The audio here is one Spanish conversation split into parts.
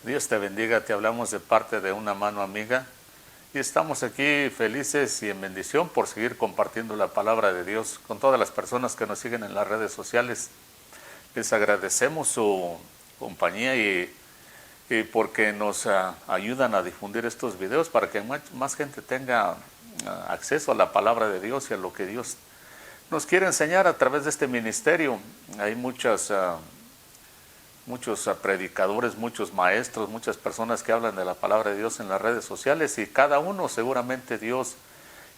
Dios te bendiga, te hablamos de parte de una mano amiga y estamos aquí felices y en bendición por seguir compartiendo la palabra de Dios con todas las personas que nos siguen en las redes sociales. Les agradecemos su compañía y porque nos ayudan a difundir estos videos para que más gente tenga acceso a la palabra de Dios y a lo que Dios nos quiere enseñar a través de este ministerio. Hay muchos predicadores, muchos maestros, muchas personas que hablan de la palabra de Dios en las redes sociales y cada uno seguramente Dios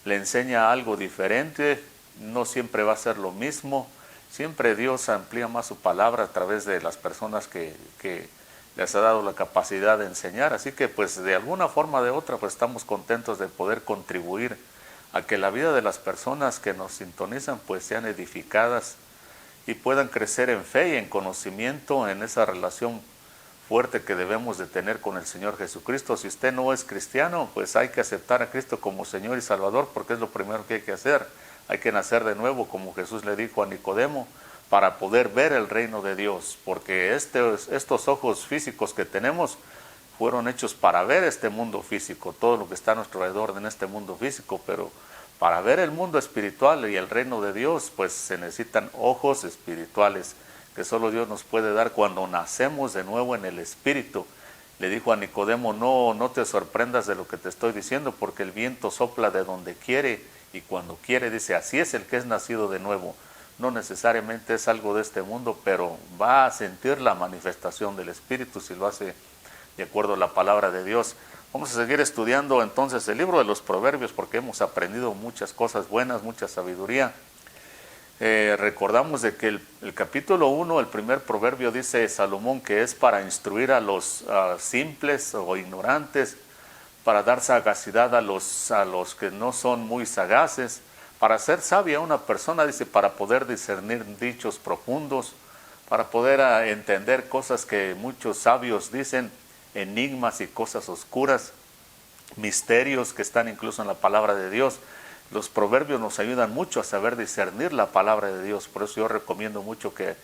le enseña algo diferente, no siempre va a ser lo mismo, siempre Dios amplía más su palabra a través de las personas que les ha dado la capacidad de enseñar, así que pues de alguna forma o de otra pues estamos contentos de poder contribuir a que la vida de las personas que nos sintonizan pues sean edificadas y puedan crecer en fe y en conocimiento en esa relación fuerte que debemos de tener con el Señor Jesucristo. Si usted no es cristiano, pues hay que aceptar a Cristo como Señor y Salvador, porque es lo primero que hay que hacer. Hay que nacer de nuevo, como Jesús le dijo a Nicodemo, para poder ver el reino de Dios, porque estos ojos físicos que tenemos fueron hechos para ver este mundo físico, todo lo que está a nuestro alrededor en este mundo físico, pero para ver el mundo espiritual y el reino de Dios, pues se necesitan ojos espirituales que solo Dios nos puede dar cuando nacemos de nuevo en el Espíritu. Le dijo a Nicodemo, no te sorprendas de lo que te estoy diciendo, porque el viento sopla de donde quiere y cuando quiere, dice, así es el que es nacido de nuevo. No necesariamente es algo de este mundo, pero va a sentir la manifestación del Espíritu si lo hace de acuerdo a la palabra de Dios. Vamos a seguir estudiando entonces el libro de los Proverbios porque hemos aprendido muchas cosas buenas, mucha sabiduría. Recordamos de que el capítulo 1, el primer proverbio dice Salomón que es para instruir a los simples o ignorantes, para dar sagacidad a los que no son muy sagaces, para hacer sabia a una persona, dice, para poder discernir dichos profundos, para poder entender cosas que muchos sabios dicen, enigmas y cosas oscuras, misterios que están incluso en la palabra de Dios. Los proverbios nos ayudan mucho a saber discernir la palabra de Dios, por eso yo recomiendo mucho que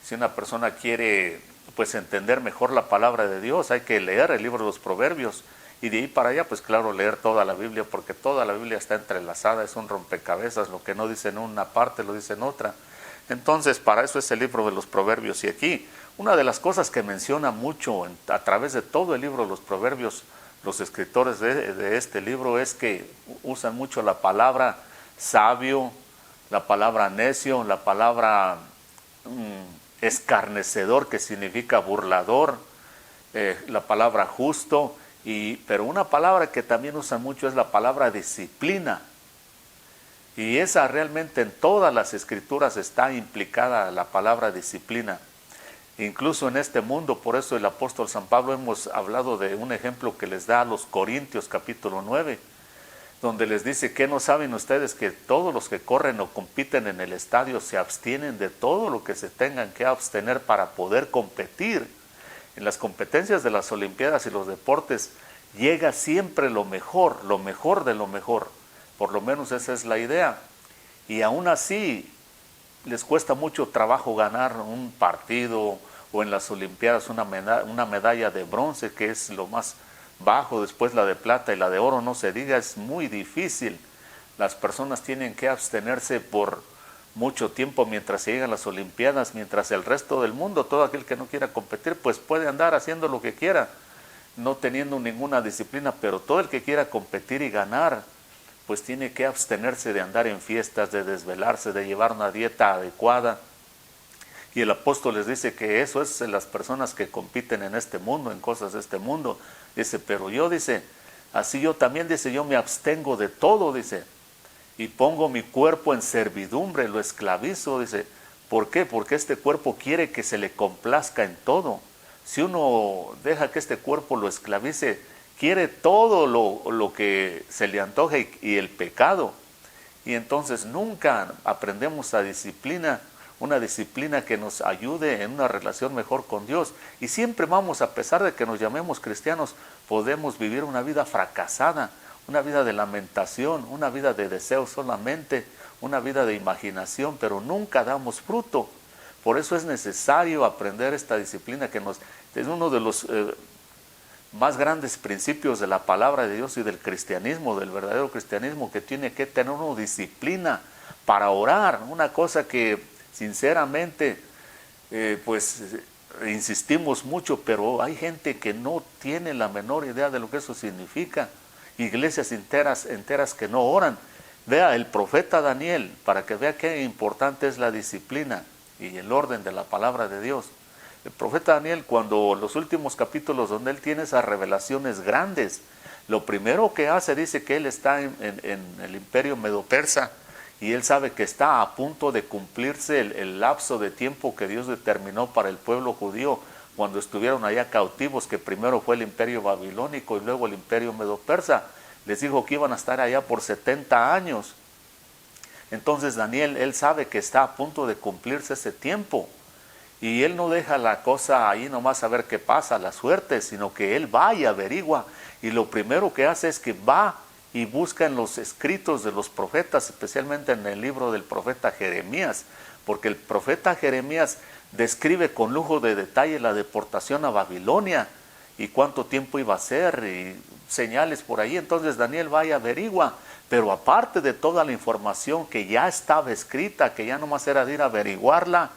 si una persona quiere pues entender mejor la palabra de Dios, hay que leer el libro de los proverbios y de ahí para allá pues claro leer toda la Biblia, porque toda la Biblia está entrelazada, es un rompecabezas, lo que no dice en una parte lo dice en otra. Entonces para eso es el libro de los proverbios. Y aquí una de las cosas que menciona mucho a través de todo el libro de los proverbios los escritores de este libro es que usan mucho la palabra sabio, la palabra necio, la palabra escarnecedor, que significa burlador, la palabra justo, pero una palabra que también usan mucho es la palabra disciplina. Y esa realmente en todas las escrituras está implicada la palabra disciplina. Incluso en este mundo, por eso el apóstol San Pablo hemos hablado de un ejemplo que les da a los Corintios capítulo 9, donde les dice que no saben ustedes que todos los que corren o compiten en el estadio se abstienen de todo lo que se tengan que abstener para poder competir. En las competencias de las Olimpiadas y los deportes llega siempre lo mejor de lo mejor, por lo menos esa es la idea, y aún así les cuesta mucho trabajo ganar un partido o en las Olimpiadas una medalla de bronce, que es lo más bajo, después la de plata y la de oro, no se diga, es muy difícil. Las personas tienen que abstenerse por mucho tiempo mientras se llegan las Olimpiadas, mientras el resto del mundo, todo aquel que no quiera competir, pues puede andar haciendo lo que quiera, no teniendo ninguna disciplina, pero todo el que quiera competir y ganar, pues tiene que abstenerse de andar en fiestas, de desvelarse, de llevar una dieta adecuada. Y el apóstol les dice que eso es las personas que compiten en este mundo, en cosas de este mundo. Dice, pero yo, dice, así yo también, dice, yo me abstengo de todo, dice, y pongo mi cuerpo en servidumbre, lo esclavizo, dice. ¿Por qué? Porque este cuerpo quiere que se le complazca en todo. Si uno deja que este cuerpo lo esclavice, quiere todo lo que se le antoja y el pecado. Y entonces nunca aprendemos a disciplina, una disciplina que nos ayude en una relación mejor con Dios. Y siempre vamos, a pesar de que nos llamemos cristianos, podemos vivir una vida fracasada, una vida de lamentación, una vida de deseo solamente, una vida de imaginación, pero nunca damos fruto. Por eso es necesario aprender esta disciplina que es uno de los más grandes principios de la palabra de Dios y del cristianismo, del verdadero cristianismo, que tiene que tener una disciplina para orar, una cosa que sinceramente pues insistimos mucho, pero hay gente que no tiene la menor idea de lo que eso significa, iglesias enteras que no oran. Vea el profeta Daniel, para que vea qué importante es la disciplina y el orden de la palabra de Dios. El profeta Daniel, cuando los últimos capítulos donde él tiene esas revelaciones grandes, lo primero que hace, dice que él está en el imperio medo-persa y él sabe que está a punto de cumplirse el lapso de tiempo que Dios determinó para el pueblo judío cuando estuvieron allá cautivos, que primero fue el imperio babilónico y luego el imperio medo-persa. Les dijo que iban a estar allá por 70 años. Entonces Daniel, él sabe que está a punto de cumplirse ese tiempo. Y él no deja la cosa ahí nomás a ver qué pasa, la suerte, sino que él va y averigua. Y lo primero que hace es que va y busca en los escritos de los profetas, especialmente en el libro del profeta Jeremías, porque el profeta Jeremías describe con lujo de detalle la deportación a Babilonia y cuánto tiempo iba a ser y señales por ahí. Entonces Daniel va y averigua, pero aparte de toda la información que ya estaba escrita, que ya nomás era de ir a averiguarla,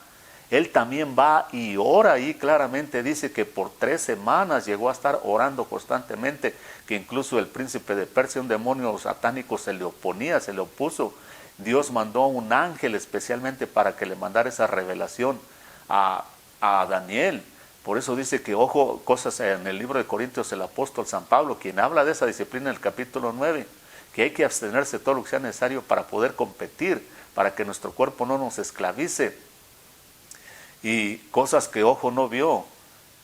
él también va y ora, y claramente dice que por 3 semanas llegó a estar orando constantemente, que incluso el príncipe de Persia, un demonio satánico, se le oponía, se le opuso. Dios mandó un ángel especialmente para que le mandara esa revelación a Daniel. Por eso dice que, ojo, cosas en el libro de Corintios, el apóstol San Pablo, quien habla de esa disciplina en el capítulo 9, que hay que abstenerse de todo lo que sea necesario para poder competir, para que nuestro cuerpo no nos esclavice. Y cosas que ojo no vio,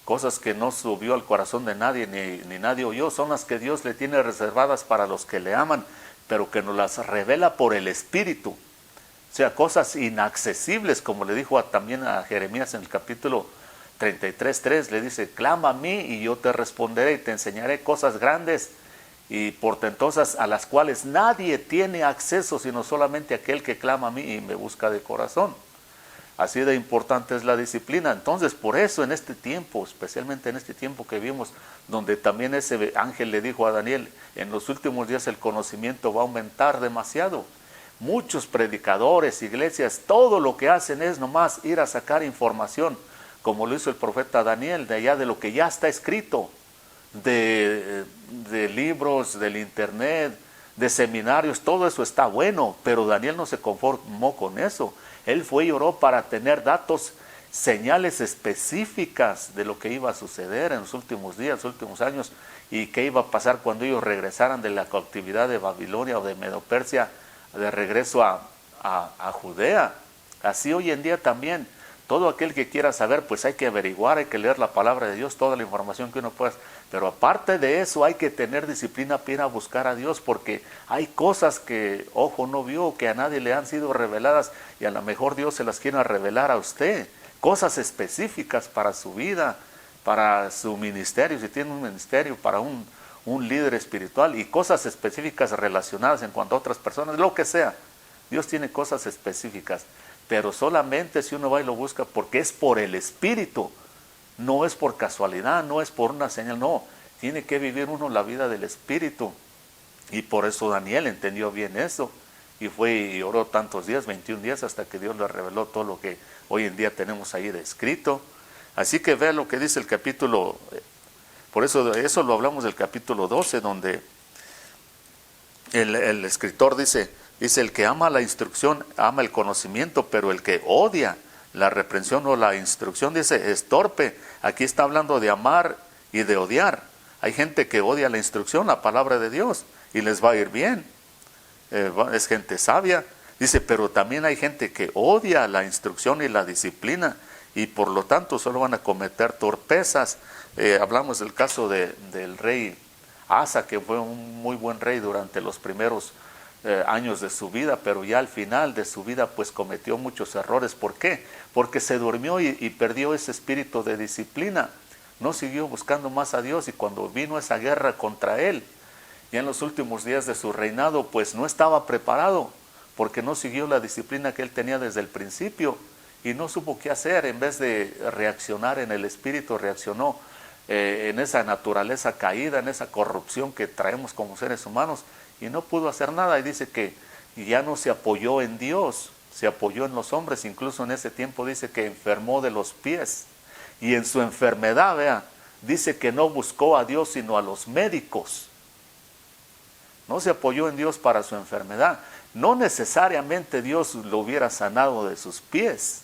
cosas que no subió al corazón de nadie, ni nadie oyó, son las que Dios le tiene reservadas para los que le aman, pero que nos las revela por el Espíritu. O sea, cosas inaccesibles, como le dijo también a Jeremías en el capítulo 33:3, le dice, clama a mí y yo te responderé y te enseñaré cosas grandes y portentosas a las cuales nadie tiene acceso, sino solamente aquel que clama a mí y me busca de corazón. Así de importante es la disciplina. Entonces, por eso en este tiempo, especialmente en este tiempo que vimos, donde también ese ángel le dijo a Daniel, en los últimos días el conocimiento va a aumentar demasiado. Muchos predicadores, iglesias, todo lo que hacen es nomás ir a sacar información, como lo hizo el profeta Daniel, de allá de lo que ya está escrito, de libros, del internet, de seminarios, todo eso está bueno, pero Daniel no se conformó con eso. Él fue y oró para tener datos, señales específicas de lo que iba a suceder en los últimos días, los últimos años, y qué iba a pasar cuando ellos regresaran de la cautividad de Babilonia o de Medo-Persia, de regreso a Judea. Así hoy en día también, todo aquel que quiera saber, pues hay que averiguar, hay que leer la palabra de Dios, toda la información que uno pueda. Pero aparte de eso hay que tener disciplina para ir a buscar a Dios, porque hay cosas que ojo no vio, que a nadie le han sido reveladas, y a lo mejor Dios se las quiere revelar a usted. Cosas específicas para su vida, para su ministerio, si tiene un ministerio, para un líder espiritual, y cosas específicas relacionadas en cuanto a otras personas, lo que sea. Dios tiene cosas específicas, pero solamente si uno va y lo busca, porque es por el Espíritu, no es por casualidad, no es por una señal, no, tiene que vivir uno la vida del Espíritu. Y por eso Daniel entendió bien eso, y fue y oró tantos días, 21 días, hasta que Dios le reveló todo lo que hoy en día tenemos ahí descrito. Así que vea lo que dice el capítulo, por eso lo hablamos del capítulo 12, donde el escritor dice, el que ama la instrucción, ama el conocimiento, pero el que odia la reprensión o la instrucción, dice, es torpe. Aquí está hablando de amar y de odiar. Hay gente que odia la instrucción, la palabra de Dios, y les va a ir bien. Es gente sabia. Dice, pero también hay gente que odia la instrucción y la disciplina, y por lo tanto solo van a cometer torpezas. Hablamos del caso del rey Asa, que fue un muy buen rey durante los primeros años de su vida, pero ya al final de su vida pues cometió muchos errores. ¿Por qué? Porque se durmió y perdió ese espíritu de disciplina. No siguió buscando más a Dios, y cuando vino esa guerra contra él, ya en los últimos días de su reinado, pues no estaba preparado, porque no siguió la disciplina que él tenía desde el principio, y no supo qué hacer. En vez de reaccionar en el espíritu, reaccionó en esa naturaleza caída, en esa corrupción que traemos como seres humanos, y no pudo hacer nada. Y dice que ya no se apoyó en Dios, se apoyó en los hombres. Incluso en ese tiempo dice que enfermó de los pies, y en su enfermedad, vea, dice que no buscó a Dios sino a los médicos. No se apoyó en Dios para su enfermedad. No necesariamente Dios lo hubiera sanado de sus pies,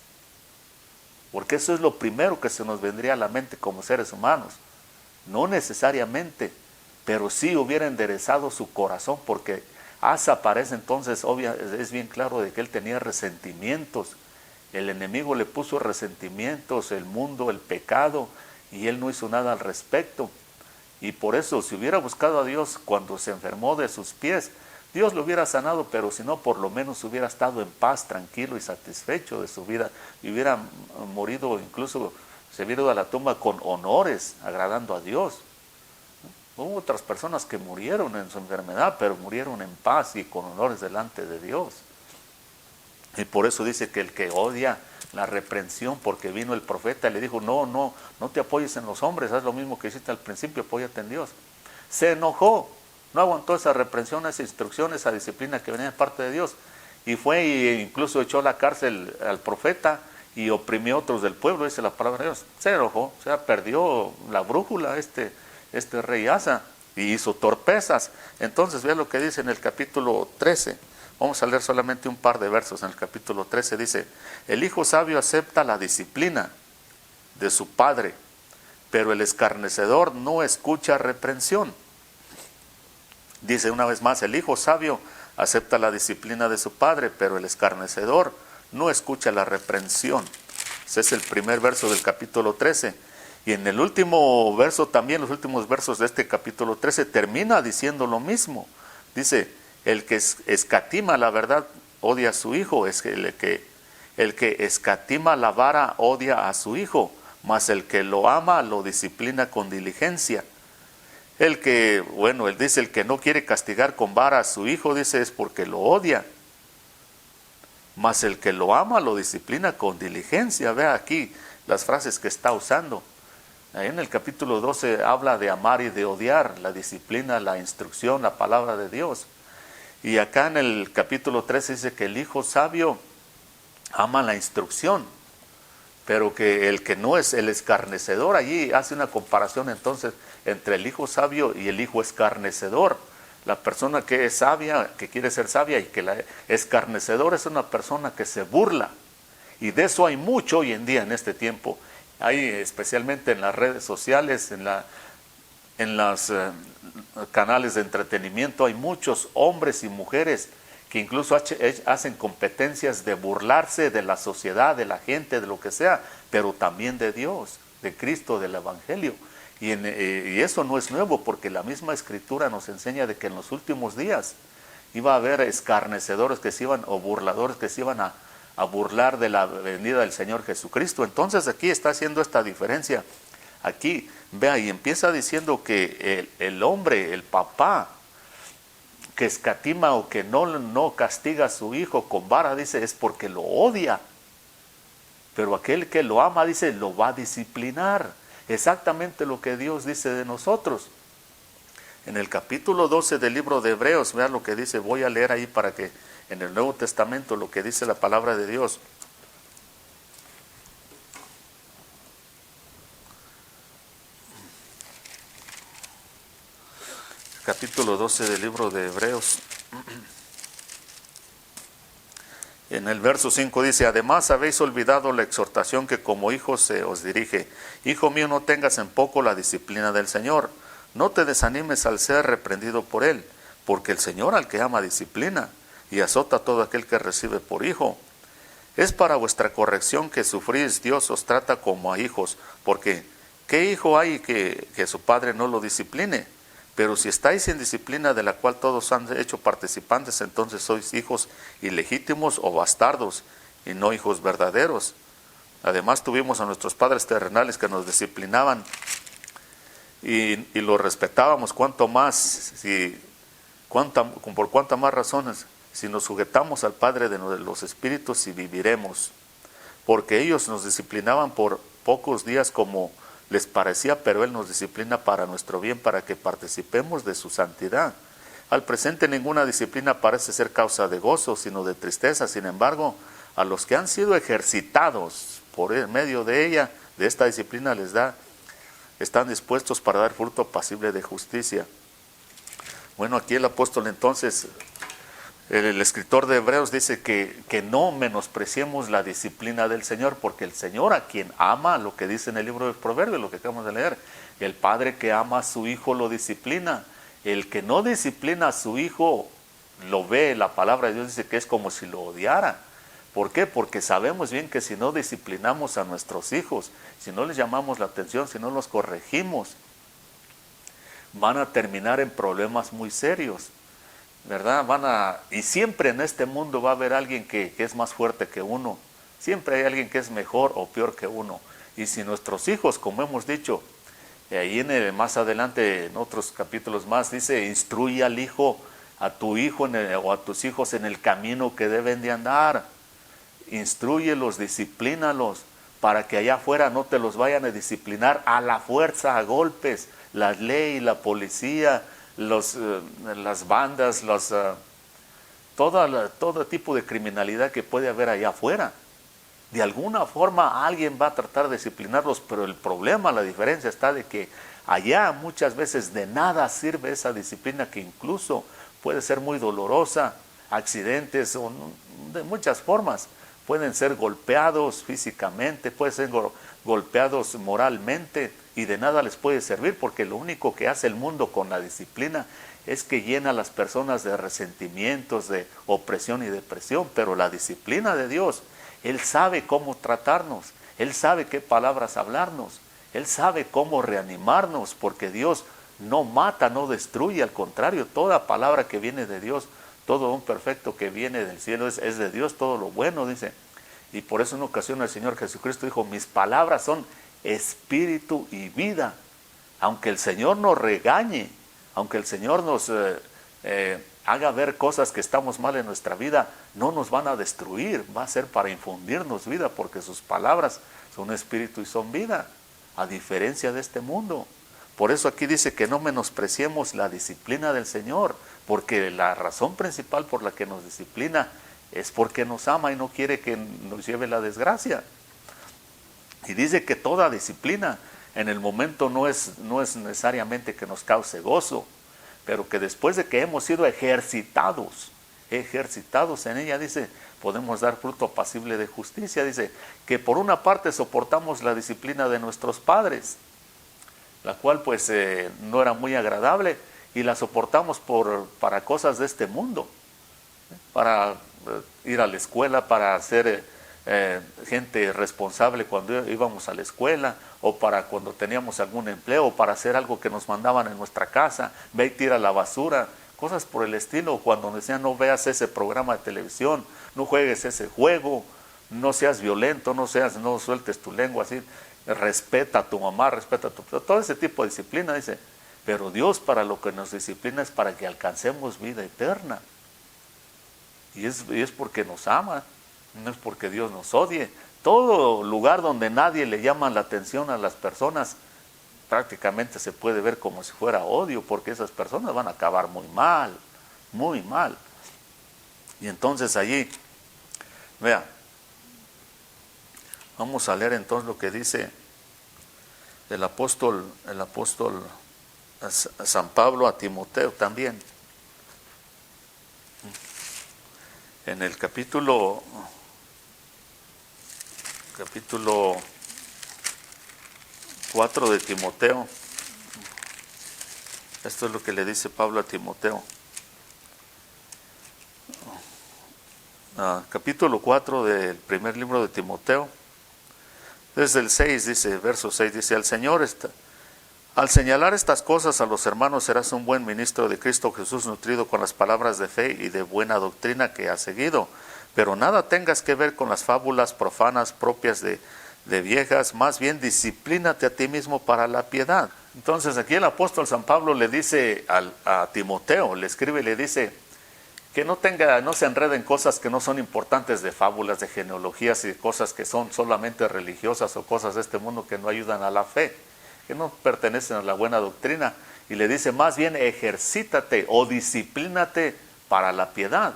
porque eso es lo primero que se nos vendría a la mente como seres humanos. No necesariamente, pero sí hubiera enderezado su corazón, porque Asa parece entonces, es bien claro de que él tenía resentimientos. El enemigo le puso resentimientos, el mundo, el pecado, y él no hizo nada al respecto. Y por eso, si hubiera buscado a Dios cuando se enfermó de sus pies, Dios lo hubiera sanado, pero si no, por lo menos hubiera estado en paz, tranquilo y satisfecho de su vida, y hubiera morido, incluso se hubiera ido a la tumba con honores, agradando a Dios. Hubo otras personas que murieron en su enfermedad, pero murieron en paz y con honores delante de Dios. Y por eso dice que el que odia la reprensión, porque vino el profeta y le dijo, no te apoyes en los hombres, haz lo mismo que hiciste al principio, apóyate en Dios. Se enojó, no aguantó esa reprensión, esa instrucción, esa disciplina que venía de parte de Dios. Y fue e incluso echó a la cárcel al profeta y oprimió a otros del pueblo, dice la palabra de Dios. Se enojó, o sea, perdió la brújula este rey Asa, y hizo torpezas. Entonces vea lo que dice en el capítulo 13. Vamos a leer solamente un par de versos. En el capítulo 13 dice: el hijo sabio acepta la disciplina de su padre, pero el escarnecedor no escucha reprensión. Dice una vez más: el hijo sabio acepta la disciplina de su padre, pero el escarnecedor no escucha la reprensión. Ese es el primer verso del capítulo 13. Y en el último verso también, los últimos versos de este capítulo 13, termina diciendo lo mismo. Dice: el que escatima la verdad odia a su hijo, es el que escatima la vara odia a su hijo, mas el que lo ama lo disciplina con diligencia. Él dice, el que no quiere castigar con vara a su hijo, dice, es porque lo odia. Mas el que lo ama lo disciplina con diligencia. Vea aquí las frases que está usando. Ahí en el capítulo 12 habla de amar y de odiar, la disciplina, la instrucción, la palabra de Dios. Y acá en el capítulo 13 dice que el hijo sabio ama la instrucción, pero que el que no es el escarnecedor, allí hace una comparación entonces entre el hijo sabio y el hijo escarnecedor. La persona que es sabia, que quiere ser sabia, y que la escarnecedor es una persona que se burla. Y de eso hay mucho hoy en día en este tiempo. Hay especialmente en las redes sociales, en los canales de entretenimiento, hay muchos hombres y mujeres que incluso hacen competencias de burlarse de la sociedad, de la gente, de lo que sea, pero también de Dios, de Cristo, del Evangelio. Y eso no es nuevo, porque la misma Escritura nos enseña de que en los últimos días iba a haber escarnecedores que se iban, o burladores que se iban a burlar de la venida del Señor Jesucristo. Entonces aquí está haciendo esta diferencia. Aquí, vea, y empieza diciendo que el hombre, el papá, que escatima o que no castiga a su hijo con vara, dice, es porque lo odia. Pero aquel que lo ama, dice, lo va a disciplinar. Exactamente lo que Dios dice de nosotros. En el capítulo 12 del libro de Hebreos, vean lo que dice, voy a leer ahí para que en el Nuevo Testamento lo que dice la palabra de Dios. Capítulo 12 del libro de Hebreos. En el verso 5 dice: además habéis olvidado la exhortación que como hijos se os dirige. Hijo mío, no tengas en poco la disciplina del Señor. No te desanimes al ser reprendido por Él, porque el Señor al que ama disciplina y azota a todo aquel que recibe por hijo. Es para vuestra corrección que sufrís, Dios os trata como a hijos, porque ¿qué hijo hay que su padre no lo discipline? Pero si estáis en disciplina de la cual todos han hecho participantes, entonces sois hijos ilegítimos o bastardos, y no hijos verdaderos. Además tuvimos a nuestros padres terrenales que nos disciplinaban y los respetábamos, cuanto más, por cuántas más razones, si nos sujetamos al Padre de los Espíritus y viviremos. Porque ellos nos disciplinaban por pocos días como les parecía, pero Él nos disciplina para nuestro bien, para que participemos de su santidad. Al presente ninguna disciplina parece ser causa de gozo, sino de tristeza. Sin embargo, a los que han sido ejercitados por medio de ella, de esta disciplina les da, están dispuestos para dar fruto apacible de justicia. Bueno, aquí el apóstol entonces, el escritor de Hebreos dice que no menospreciemos la disciplina del Señor, porque el Señor a quien ama, lo que dice en el libro de Proverbios, lo que acabamos de leer, el padre que ama a su hijo lo disciplina. El que no disciplina a su hijo lo ve, la palabra de Dios dice que es como si lo odiara. ¿Por qué? Porque sabemos bien que si no disciplinamos a nuestros hijos, si no les llamamos la atención, si no los corregimos, van a terminar en problemas muy serios, ¿verdad? Y siempre en este mundo va a haber alguien que es más fuerte que uno. Siempre hay alguien que es mejor o peor que uno. Y si nuestros hijos, como hemos dicho, ahí más adelante en otros capítulos más, dice, instruye al hijo, a tu hijo o a tus hijos en el camino que deben de andar. Instrúyelos, disciplínalos, para que allá afuera no te los vayan a disciplinar a la fuerza, a golpes. La ley, la policía, las bandas, todo tipo de criminalidad que puede haber allá afuera. De alguna forma alguien va a tratar de disciplinarlos, pero el problema, la diferencia está de que allá muchas veces de nada sirve esa disciplina, que incluso puede ser muy dolorosa, accidentes o de muchas formas. Pueden ser golpeados físicamente, pueden ser golpeados moralmente, y de nada les puede servir, porque lo único que hace el mundo con la disciplina es que llena a las personas de resentimientos, de opresión y depresión. Pero la disciplina de Dios, Él sabe cómo tratarnos, Él sabe qué palabras hablarnos, Él sabe cómo reanimarnos, porque Dios no mata, no destruye, al contrario, toda palabra que viene de Dios, todo don perfecto que viene del cielo es de Dios, todo lo bueno, dice. Y por eso en una ocasión el Señor Jesucristo dijo, mis palabras son espíritu y vida. Aunque el Señor nos regañe, aunque el Señor nos haga ver cosas que estamos mal en nuestra vida, no nos van a destruir, va a ser para infundirnos vida, porque sus palabras son espíritu y son vida, a diferencia de este mundo. Por eso aquí dice que no menospreciemos la disciplina del Señor, porque la razón principal por la que nos disciplina es porque nos ama y no quiere que nos lleve la desgracia. Y dice que toda disciplina en el momento no es necesariamente que nos cause gozo, pero que después de que hemos sido ejercitados en ella, dice, podemos dar fruto apacible de justicia. Dice que por una parte soportamos la disciplina de nuestros padres, la cual pues no era muy agradable, y la soportamos para cosas de este mundo, para ir a la escuela, para ser gente responsable cuando íbamos a la escuela, o para cuando teníamos algún empleo, o para hacer algo que nos mandaban en nuestra casa, ve y tira la basura, cosas por el estilo. Cuando decían no veas ese programa de televisión, no juegues ese juego, no seas violento, no sueltes tu lengua así, respeta a tu mamá, respeta a todo ese tipo de disciplina, dice. Pero Dios para lo que nos disciplina es para que alcancemos vida eterna. Y es porque nos ama, no es porque Dios nos odie. Todo lugar donde nadie le llama la atención a las personas, prácticamente se puede ver como si fuera odio, porque esas personas van a acabar muy mal, muy mal. Y entonces allí, vea, vamos a leer entonces lo que dice el apóstol San Pablo a Timoteo también. En el capítulo 4 de Timoteo, esto es lo que le dice Pablo a Timoteo. Capítulo 4 del primer libro de Timoteo, desde el 6 dice, verso 6 dice, al señalar estas cosas a los hermanos serás un buen ministro de Cristo Jesús, nutrido con las palabras de fe y de buena doctrina que has seguido, pero nada tengas que ver con las fábulas profanas propias de viejas, más bien disciplínate a ti mismo para la piedad. Entonces aquí el apóstol San Pablo le dice a Timoteo, le escribe y le dice que no se enrede en cosas que no son importantes, de fábulas, de genealogías y cosas que son solamente religiosas o cosas de este mundo que no ayudan a la fe. que no pertenecen a la buena doctrina. Y le dice, más bien ejercítate o disciplínate para la piedad.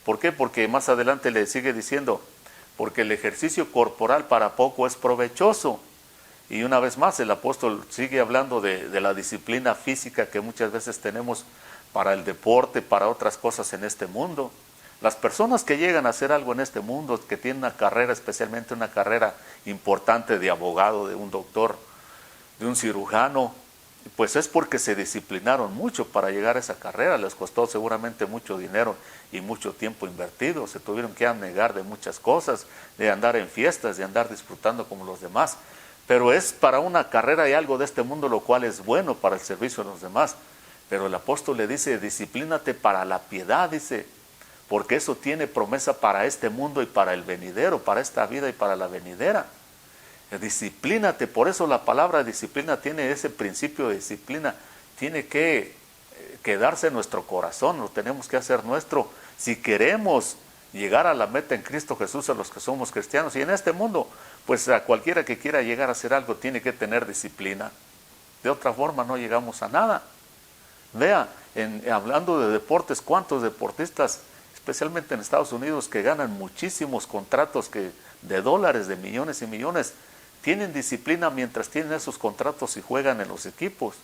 ¿Por qué? Porque más adelante le sigue diciendo, porque el ejercicio corporal para poco es provechoso. Y una vez más el apóstol sigue hablando de la disciplina física que muchas veces tenemos para el deporte, para otras cosas en este mundo. Las personas que llegan a hacer algo en este mundo, que tienen una carrera, especialmente una carrera importante de abogado, de un doctor, de un cirujano, pues es porque se disciplinaron mucho para llegar a esa carrera. Les costó seguramente mucho dinero y mucho tiempo invertido. Se tuvieron que anegar de muchas cosas, de andar en fiestas, de andar disfrutando como los demás. Pero es para una carrera y algo de este mundo, lo cual es bueno para el servicio de los demás. Pero el apóstol le dice, disciplínate para la piedad, dice, porque eso tiene promesa para este mundo y para el venidero, para esta vida y para la venidera. Disciplínate, por eso la palabra disciplina tiene ese principio de disciplina, tiene que quedarse en nuestro corazón, lo tenemos que hacer nuestro, si queremos llegar a la meta en Cristo Jesús a los que somos cristianos. Y en este mundo, pues a cualquiera que quiera llegar a hacer algo tiene que tener disciplina, de otra forma no llegamos a nada. Vea, hablando de deportes, cuántos deportistas, especialmente en Estados Unidos, que ganan muchísimos contratos de dólares, de millones y millones, tienen disciplina mientras tienen esos contratos y juegan en los equipos.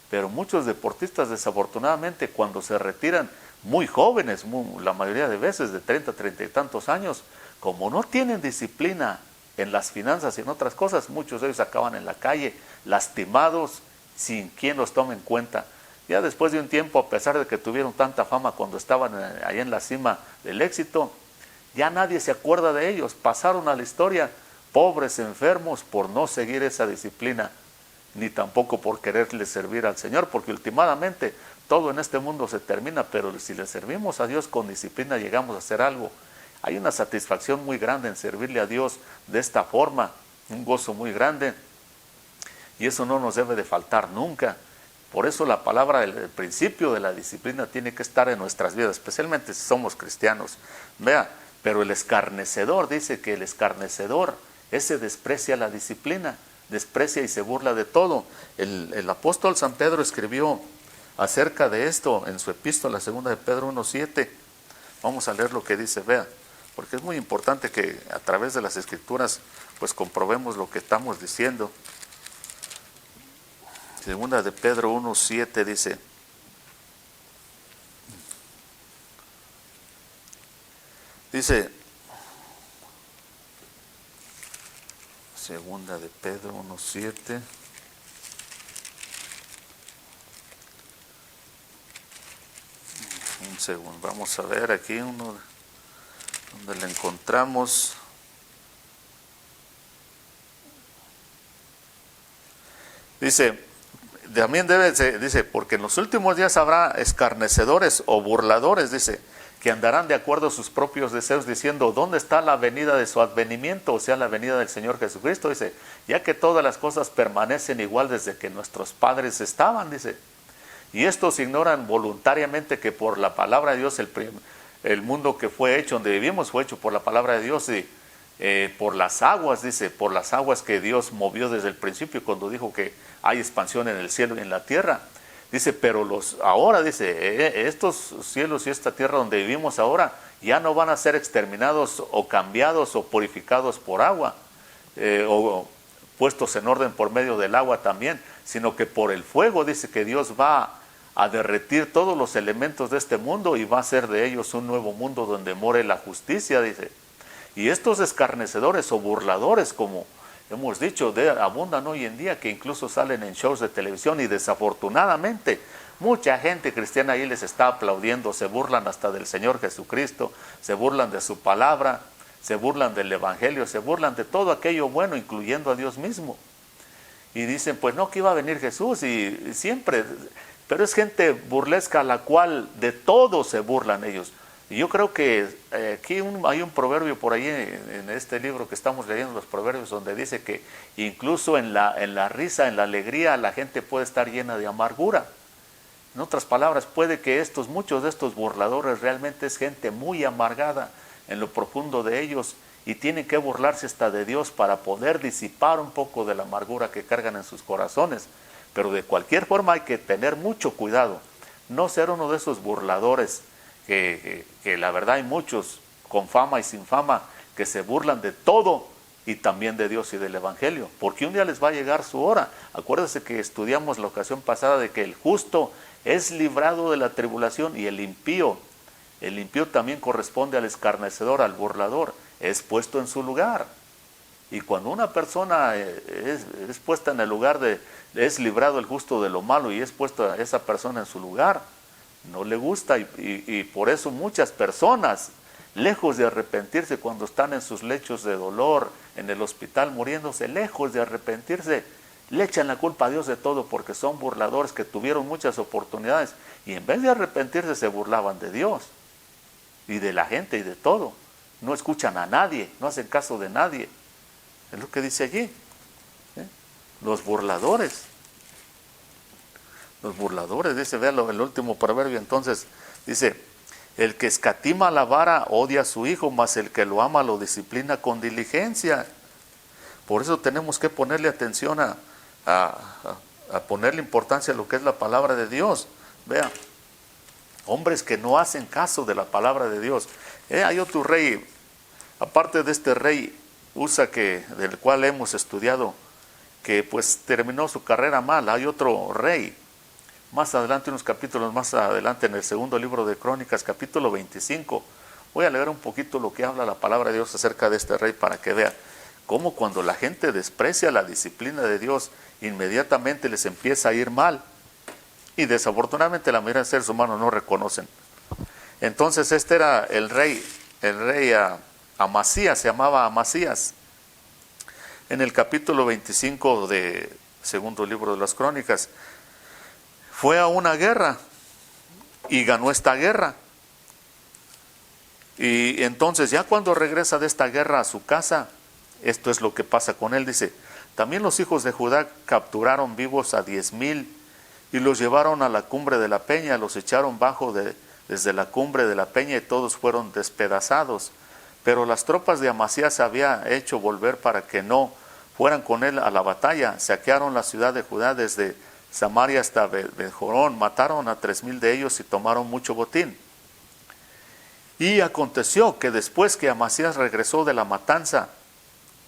Pero muchos deportistas, desafortunadamente, cuando se retiran muy jóvenes, la mayoría de veces de 30, 30 y tantos años, como no tienen disciplina en las finanzas y en otras cosas, muchos de ellos acaban en la calle, lastimados, sin quien los tome en cuenta. Ya después de un tiempo, a pesar de que tuvieron tanta fama cuando estaban allá en la cima del éxito, ya nadie se acuerda de ellos, pasaron a la historia, pobres enfermos por no seguir esa disciplina, ni tampoco por quererle servir al Señor, porque últimamente todo en este mundo se termina, pero si le servimos a Dios con disciplina llegamos a hacer algo. Hay una satisfacción muy grande en servirle a Dios de esta forma, un gozo muy grande, y eso no nos debe de faltar nunca. Por eso la palabra, el principio de la disciplina tiene que estar en nuestras vidas, especialmente si somos cristianos. Vea, pero el escarnecedor, dice que el escarnecedor, ese desprecia la disciplina, desprecia y se burla de todo. El apóstol San Pedro escribió acerca de esto en su epístola, segunda de Pedro 1:7. Vamos a leer lo que dice, vea, porque es muy importante que a través de las escrituras pues comprobemos lo que estamos diciendo. Segunda de Pedro 1:7 dice, segunda de Pedro 1:7, un segundo, vamos a ver aquí uno donde le encontramos. Dice, también dice, porque en los últimos días habrá escarnecedores o burladores, dice, que andarán de acuerdo a sus propios deseos, diciendo, ¿dónde está la venida de su advenimiento? O sea, la venida del Señor Jesucristo, dice, ya que todas las cosas permanecen igual desde que nuestros padres estaban, dice. Y estos ignoran voluntariamente que por la palabra de Dios, el mundo que fue hecho, donde vivimos, fue hecho por la palabra de Dios, y por las aguas, dice, por las aguas que Dios movió desde el principio, cuando dijo que hay expansión en el cielo y en la tierra. Dice, pero ahora, dice, estos cielos y esta tierra donde vivimos ahora, ya no van a ser exterminados o cambiados o purificados por agua, o puestos en orden por medio del agua también, sino que por el fuego, dice que Dios va a derretir todos los elementos de este mundo y va a hacer de ellos un nuevo mundo donde more la justicia, dice. Y estos escarnecedores o burladores, como hemos dicho, abundan hoy en día, que incluso salen en shows de televisión, y desafortunadamente mucha gente cristiana ahí les está aplaudiendo, se burlan hasta del Señor Jesucristo, se burlan de su palabra, se burlan del Evangelio, se burlan de todo aquello bueno, incluyendo a Dios mismo. Y dicen, pues no, que iba a venir Jesús, y siempre, pero es gente burlesca a la cual de todo se burlan ellos. Y yo creo que aquí hay un proverbio por ahí en este libro que estamos leyendo, los proverbios, donde dice que incluso en la risa, en la alegría, la gente puede estar llena de amargura. En otras palabras, puede que muchos de estos burladores realmente es gente muy amargada en lo profundo de ellos, y tienen que burlarse hasta de Dios para poder disipar un poco de la amargura que cargan en sus corazones. Pero de cualquier forma hay que tener mucho cuidado, no ser uno de esos burladores que la verdad hay muchos con fama y sin fama que se burlan de todo y también de Dios y del Evangelio, porque un día les va a llegar su hora. Acuérdense que estudiamos la ocasión pasada de que el justo es librado de la tribulación y el impío también corresponde al escarnecedor, al burlador, es puesto en su lugar. Y cuando una persona es puesta en el lugar es librado el justo de lo malo y es puesta a esa persona en su lugar, no le gusta y por eso muchas personas, lejos de arrepentirse cuando están en sus lechos de dolor, en el hospital muriéndose, lejos de arrepentirse, le echan la culpa a Dios de todo porque son burladores que tuvieron muchas oportunidades y en vez de arrepentirse se burlaban de Dios y de la gente y de todo. No escuchan a nadie, no hacen caso de nadie. Es lo que dice allí. Los burladores. Los burladores, dice, véalo, el último proverbio entonces, dice, el que escatima la vara odia a su hijo, mas el que lo ama lo disciplina con diligencia. Por eso tenemos que ponerle atención a ponerle importancia a lo que es la palabra de Dios. Vea, hombres que no hacen caso de la palabra de Dios. Hay otro rey, aparte de este rey Usa, del cual hemos estudiado, que pues terminó su carrera mal. Hay otro rey, más adelante, unos capítulos más adelante, en el segundo libro de Crónicas, capítulo 25. Voy a leer un poquito lo que habla la palabra de Dios acerca de este rey para que vea cómo cuando la gente desprecia la disciplina de Dios, inmediatamente les empieza a ir mal. Y desafortunadamente la mayoría de seres humanos no reconocen. Entonces este era el rey Amasías, se llamaba Amasías. En el capítulo 25 de segundo libro de las Crónicas, fue a una guerra y ganó esta guerra. Y entonces ya cuando regresa de esta guerra a su casa, esto es lo que pasa con él, dice, también los hijos de Judá capturaron vivos a 10,000 y los llevaron a la cumbre de la peña, los echaron desde la cumbre de la peña y todos fueron despedazados. Pero las tropas de Amasías se había hecho volver para que no fueran con él a la batalla. Saquearon la ciudad de Judá desde Samaria hasta Bet-jorón, mataron a 3,000 de ellos y tomaron mucho botín. Y aconteció que después que Amasías regresó de la matanza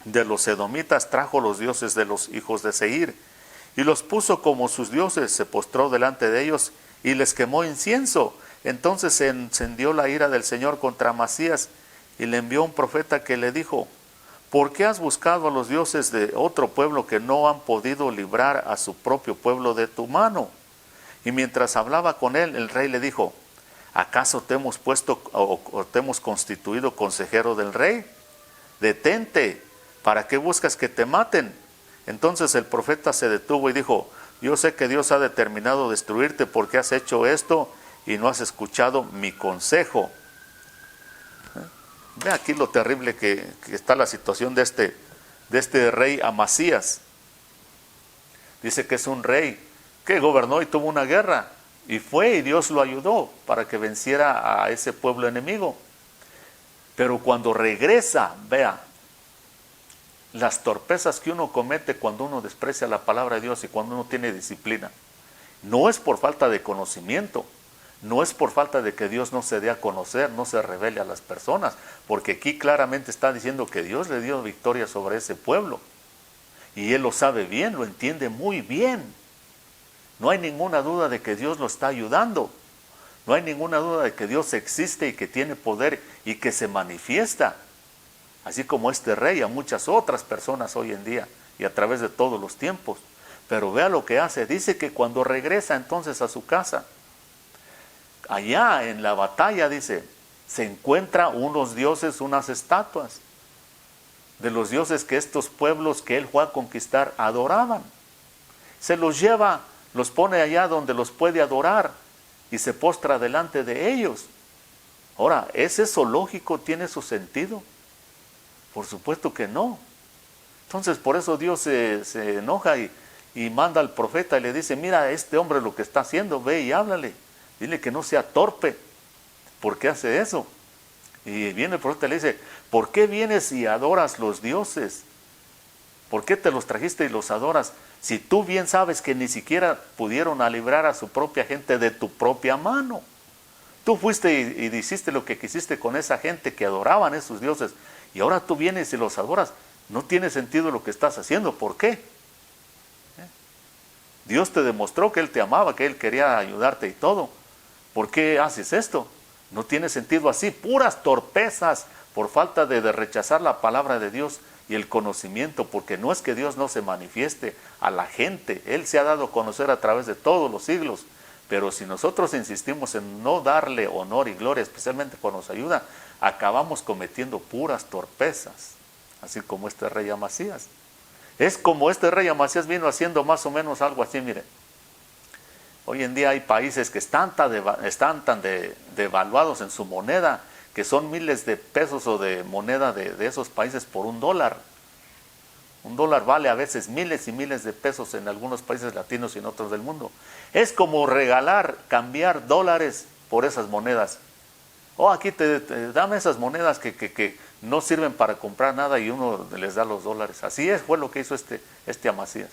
de los edomitas, trajo los dioses de los hijos de Seir y los puso como sus dioses, se postró delante de ellos y les quemó incienso. Entonces se encendió la ira del Señor contra Amasías y le envió un profeta que le dijo, ¿por qué has buscado a los dioses de otro pueblo que no han podido librar a su propio pueblo de tu mano? Y mientras hablaba con él, el rey le dijo, ¿acaso te hemos puesto o te hemos constituido consejero del rey? Detente, ¿para qué buscas que te maten? Entonces el profeta se detuvo y dijo, yo sé que Dios ha determinado destruirte porque has hecho esto y no has escuchado mi consejo. Ve aquí lo terrible que está la situación de este rey Amasías. Dice que es un rey que gobernó y tuvo una guerra. Y fue y Dios lo ayudó para que venciera a ese pueblo enemigo. Pero cuando regresa, vea, las torpezas que uno comete cuando uno desprecia la palabra de Dios y cuando uno tiene disciplina. No es por falta de conocimiento. No es por falta de que Dios no se dé a conocer, no se revele a las personas, porque aquí claramente está diciendo que Dios le dio victoria sobre ese pueblo. Y él lo sabe bien, lo entiende muy bien. No hay ninguna duda de que Dios lo está ayudando. No hay ninguna duda de que Dios existe y que tiene poder y que se manifiesta. Así como este rey, a muchas otras personas hoy en día y a través de todos los tiempos. Pero vea lo que hace. Dice que cuando regresa entonces a su casa, allá en la batalla, dice, se encuentra unos dioses, unas estatuas de los dioses que estos pueblos que él fue a conquistar adoraban. Se los lleva, los pone allá donde los puede adorar y se postra delante de ellos. Ahora, ¿es eso lógico? ¿Tiene su sentido? Por supuesto que no. Entonces, por eso Dios se enoja y manda al profeta y le dice, mira, este hombre lo que está haciendo, ve y háblale. Dile que no sea torpe. ¿Por qué hace eso? Y viene el profeta y le dice, ¿por qué vienes y adoras los dioses? ¿Por qué te los trajiste y los adoras? Si tú bien sabes que ni siquiera pudieron a librar a su propia gente de tu propia mano. Tú fuiste y hiciste lo que quisiste con esa gente que adoraban a esos dioses. Y ahora tú vienes y los adoras. No tiene sentido lo que estás haciendo. ¿Por qué? Dios te demostró que Él te amaba, que Él quería ayudarte y todo. ¿Por qué haces esto? No tiene sentido así. Puras torpezas por falta de rechazar la palabra de Dios y el conocimiento, porque no es que Dios no se manifieste a la gente. Él se ha dado a conocer a través de todos los siglos. Pero si nosotros insistimos en no darle honor y gloria, especialmente cuando nos ayuda, acabamos cometiendo puras torpezas. Así como este rey Amasías. Es como este rey Amasías vino haciendo más o menos algo así, mire. Hoy en día hay países que están tan devaluados en su moneda, que son miles de pesos o de moneda de esos países por $1. $1 vale a veces miles y miles de pesos en algunos países latinos y en otros del mundo. Es como regalar, cambiar dólares por esas monedas. Oh, aquí dame esas monedas que no sirven para comprar nada y uno les da los dólares. Así fue lo que hizo este Amasías.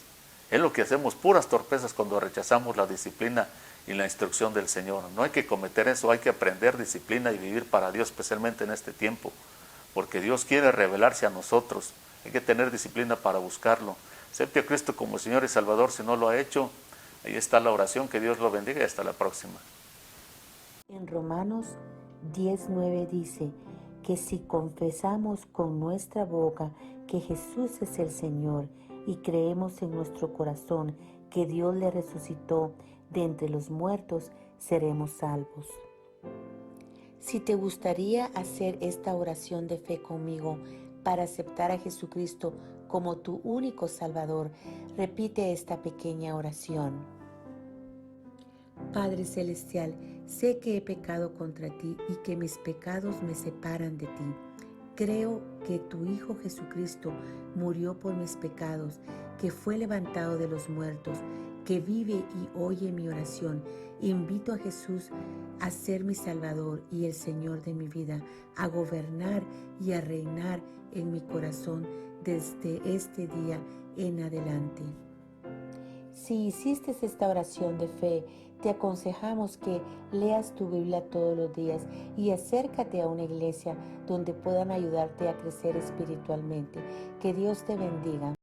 Es lo que hacemos, puras torpezas cuando rechazamos la disciplina y la instrucción del Señor. No hay que cometer eso, hay que aprender disciplina y vivir para Dios, especialmente en este tiempo. Porque Dios quiere revelarse a nosotros. Hay que tener disciplina para buscarlo. Acepte a Cristo como Señor y Salvador si no lo ha hecho. Ahí está la oración, que Dios lo bendiga y hasta la próxima. En Romanos 10:9 dice que si confesamos con nuestra boca que Jesús es el Señor y creemos en nuestro corazón que Dios le resucitó de entre los muertos, seremos salvos. Si te gustaría hacer esta oración de fe conmigo para aceptar a Jesucristo como tu único Salvador, repite esta pequeña oración. Padre Celestial, sé que he pecado contra ti y que mis pecados me separan de ti. Creo que tu Hijo Jesucristo murió por mis pecados, que fue levantado de los muertos, que vive y oye mi oración. Invito a Jesús a ser mi Salvador y el Señor de mi vida, a gobernar y a reinar en mi corazón desde este día en adelante. Si hiciste esta oración de fe, te aconsejamos que leas tu Biblia todos los días y acércate a una iglesia donde puedan ayudarte a crecer espiritualmente. Que Dios te bendiga.